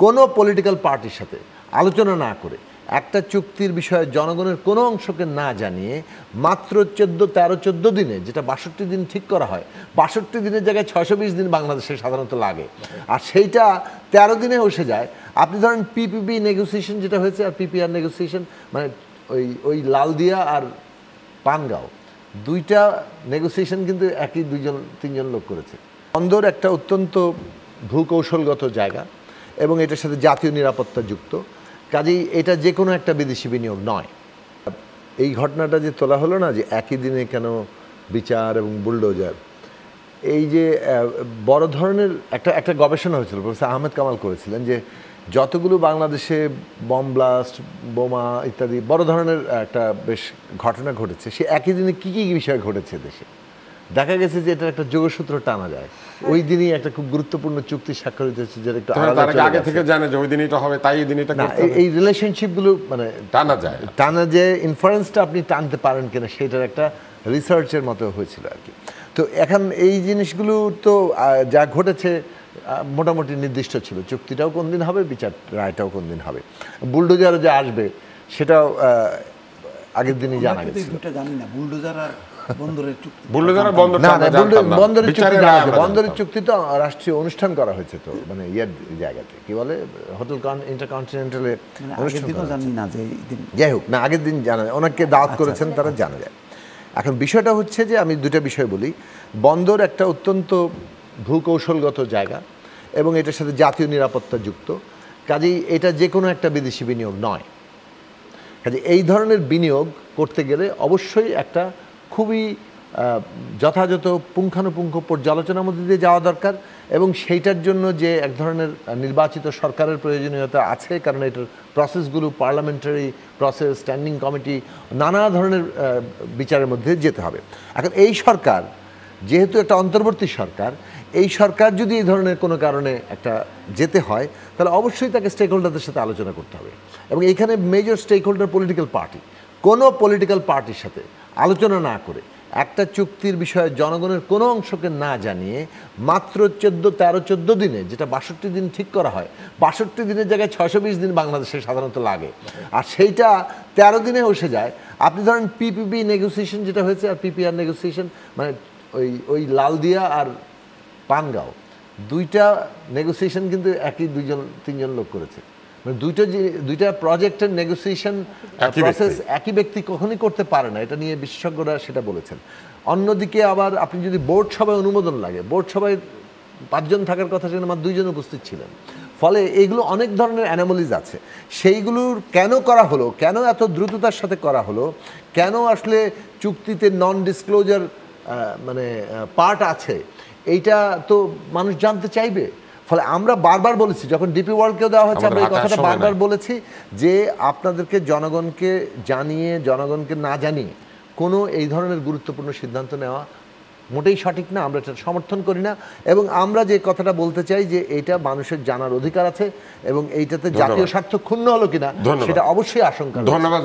কোনো পলিটিক্যাল পার্টির সাথে আলোচনা না করে একটা চুক্তির বিষয়ে জনগণের কোনো অংশকে না জানিয়ে মাত্র 13-14 দিনে, যেটা 62 দিন ঠিক করা হয়, 62 দিনের জায়গায় 620 দিন বাংলাদেশে সাধারণত লাগে, আর সেইটা 13 দিনে এসে যায়। আপনি ধরেন পিপিপি নেগোসিয়েশন যেটা হয়েছে আর পিপিআর নেগোসিয়েশন, মানে ওই লালদিয়া আর পানগাঁও দুইটা নেগোসিয়েশন কিন্তু একই 2-3 লোক করেছে। বন্দর একটা অত্যন্ত ভূকৌশলগত জায়গা এবং এটার সাথে জাতীয় নিরাপত্তা যুক্ত, কাজেই এটা যে কোনো একটা বিদেশি বিনিয়োগ নয়। এই ঘটনাটা যে তোলা হলো না, যে একই দিনে কেন বিচার এবং বুলডোজার, এই যে বড় ধরনের একটা গবেষণা হয়েছিল, প্রফেসর আহমেদ কামাল করেছিলেন, যে যতগুলো বাংলাদেশে বম ব্লাস্ট, বোমা ইত্যাদি বড় ধরনের একটা বেশ ঘটনা ঘটেছে, সে একই দিনে কী কী বিষয় ঘটেছে দেশে, দেখা গেছে যে এটার একটা যোগসূত্র টানা যায়। ওই দিনই একটা খুব গুরুত্বপূর্ণ চুক্তি স্বাক্ষরিত হয়েছে, যেটা একটু আগে থেকে জানে যে ওই দিনই এটা হবে, তাই এই দিনই এটা করতে হবে। এই রিলেশনশিপগুলো মানে টানা যে ইনফারেন্সটা আপনি টানতে পারেন কিনা, সেটার একটা রিসার্চের মতো হয়েছিল আর কি। তো এখন এই জিনিসগুলো তো যা ঘটেছে মোটামুটি নির্দিষ্ট ছিল, চুক্তিটাও কোন দিন হবে, বিচার রায়টাও কোন দিন হবে, বুলডোজারও যে আসবে সেটাও আগের দিনই জানা গেছিল। বন্দরের চুক্তি তো রাষ্ট্রীয় অনুষ্ঠান করা হয়েছে, তো মানে ইয়ের জায়গাতে কি বলে হোটেল ইন্টারকন্টিনেন্টালে যাই হোক না, আগের দিন জানা যায়, ওনাকে দাওয়াত করেছেন, তারা জানা যায়। এখন বিষয়টা হচ্ছে যে আমি দুটা বিষয় বলি। বন্দর একটা অত্যন্ত ভূকৌশলগত জায়গা এবং এটার সাথে জাতীয় নিরাপত্তা যুক্ত, কাজেই এটা যে কোনো একটা বিদেশি বিনিয়োগ নয়। কাজে এই ধরনের বিনিয়োগ করতে গেলে অবশ্যই একটা খুবই যথাযথ পুঙ্খানুপুঙ্খ পর্যালোচনার মধ্যে দিয়ে যাওয়া দরকার, এবং সেইটার জন্য যে এক ধরনের নির্বাচিত সরকারের প্রয়োজনীয়তা আছে, কারণ এটার প্রসেসগুলো পার্লামেন্টারি প্রসেস, স্ট্যান্ডিং কমিটি, নানা ধরনের বিচারের মধ্যে যেতে হবে। এখন এই সরকার যেহেতু একটা অন্তর্বর্তী সরকার, এই সরকার যদি এই ধরনের কোনো কারণে একটা যেতে হয়, তাহলে অবশ্যই তাকে স্টেক হোল্ডারদের সাথে আলোচনা করতে হবে, এবং এইখানে major stakeholder political party. কোনো পলিটিক্যাল পার্টির সাথে আলোচনা না করে একটা চুক্তির বিষয়ে জনগণের কোনো অংশকে না জানিয়ে মাত্র 13-14 দিনে, যেটা 62 দিন ঠিক করা হয়, 62 দিনের জায়গায় 620 দিন বাংলাদেশে সাধারণত লাগে, আর সেইটা 13 দিনে এসে যায়। আপনি ধরেন পিপিপি নেগোসিয়েশন যেটা হয়েছে আর পিপিআর নেগোসিয়েশন, মানে ওই লালদিয়া আর পানগাঁও দুইটা নেগোসিয়েশন কিন্তু একই 2-3 লোক করেছে। মানে দুইটা প্রজেক্টের নেগোসিয়েশন প্রসেস একই ব্যক্তি কখনই করতে পারে না, এটা নিয়ে বিশেষজ্ঞরা সেটা বলেছেন। অন্যদিকে আবার আপনি যদি বোর্ড সভায় অনুমোদন লাগে, বোর্ড সভায় 5 জন থাকার কথা, সেখানে মাত্র 2 জন উপস্থিত ছিলেন, ফলে এইগুলো অনেক ধরনের অ্যানোমালিজ আছে। সেইগুলোর কেন করা হলো, কেন এত দ্রুততার সাথে করা হলো, কেন আসলে চুক্তিতে নন ডিসক্লোজার মানে পার্ট আছে, এইটা তো মানুষ জানতে চাইবে। ফলে আমরা বারবার বলেছি, যখন ডিপি ওয়ার্ল্ডকেও দেওয়া হয়েছে, আমরা এই কথাটা বারবার বলেছি যে আপনাদেরকে জনগণকে জানিয়ে, জনগণকে না জানিয়ে কোনো এই ধরনের গুরুত্বপূর্ণ সিদ্ধান্ত নেওয়া মোটেই সঠিক না, আমরা এটা সমর্থন করি না। এবং আমরা যে কথাটা বলতে চাই যে এটা মানুষের জানার অধিকার আছে, এবং এইটাতে জাতীয় স্বার্থ ক্ষুণ্ণ হলো কিনা সেটা অবশ্যই আশঙ্কা। ধন্যবাদ।